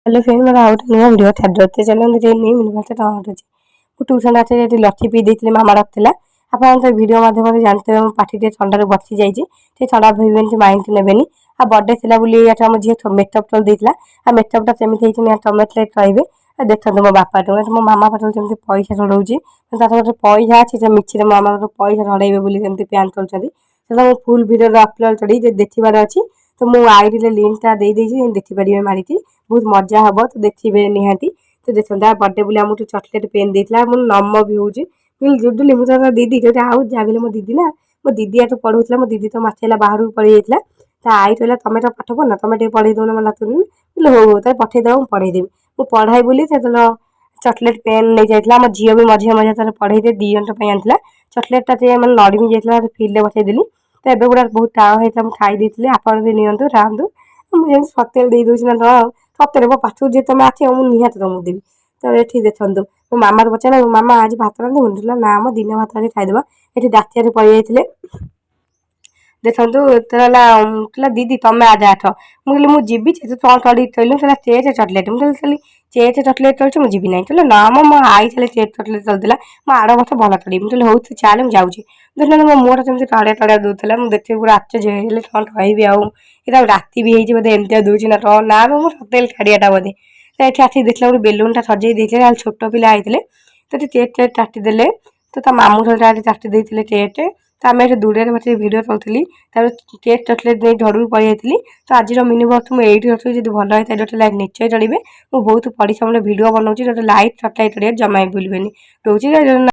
Hello friend मेरा out नुआ video छाड़ते चलते जे नहीं मिल पाते टमाटो मु ट्यूशन आसे लथी पी देती मामा रखा आप भिडियो माध्यम जानते हैं पाठी ठंडार बसी जाइए ठंडा भाई माइंड ने आ बर्थडे थी आम झी मेकअप टल देता आ मेकअपटा सेमती टमेट रही देखते मो बापा मो मामा पाटे जमी पैसा चढ़ाऊँगी गोटे पैसा अच्छी मिछे मामा पैसा चढ़े प्यान चलते फुल भिडियो अपलोड चढ़ी देखार अच्छी तो मुझे आईडी लिंकटा देखिपारे मारिकी बहुत मजा हम तो देखिए निहाती तो देखते बर्थडे बोली आम चॉकलेट पेन देता मुझे नम भी हूँ जुडुली मुझे दीदी जो आउ जहाँ भी मो दीदी ना मो दीदी आठ पढ़ाऊला मो दीदी तो मासे बाहर पड़े जाता ता आई कहला तुम तो पाठ पढ़ना तुम पढ़े दौन मैं नातुनी हो तो पठेदेव मुझे पढ़ेदेवी मुझे पढ़ाई बोली चॉकलेट पेन नहीं जाता आम झील भी मझे मझे पढ़े दी जन आनी चॉकलेटा मैंने नड़मी जाता फिल्ड बठेदेली तो एवं गुड़ा बहुत टाण होता मुझे खाई आप भी नियंतु रांधु मुझे सतेल दे दूसरी ना सतरे मो पाठ जी तुम आस मुझे निहत तुमको देवी तो ये देखु मो मामा पचार मामा आज भात रांधे ना मो दिन भात आज खाईदे ये डाकिया पड़े जाते देखु कहला दीदी तुम आज आठ मुझे जीवी तू चढ़ी कहलु चेट चॉकलेट मुझे चेट चॉकलेट चलती मुझे जीवी ना ना मो आई चले चेट चॉकलेट चलता मैं आड़ वर्ष भल चढ़ी मुझे हूँ तू चाल मुझे जाऊँगी देखना मो मुहर सेमती टड़िया टड़िया दूसरा मुझे देखिए पूरा आश्चर्य कौन कहबी आउ राति भी होती बोधे एमती दूसरी ना ना मो सतेल छाड़ियाटा बोधे तो ये आसिक देखला गोटे बेलुनटा सजे देते छोट पिला होते तो चेट चेट चाटिदेले तो मामू सहित चाटी देते चेट तो आम दूर बस भिडियो चलती केक चॉकलेट नहीं घर पड़े जाती तो आज मिनी ब्लॉग मुझे ये रखी जब भल होता है गोटे लाइक निश्चय चढ़े मुझे बहुत परिश्रम भिडियो बनाऊँगी गोटे लाइक सब्सक्राइब करेंगे जमा भी भूलें रोचे।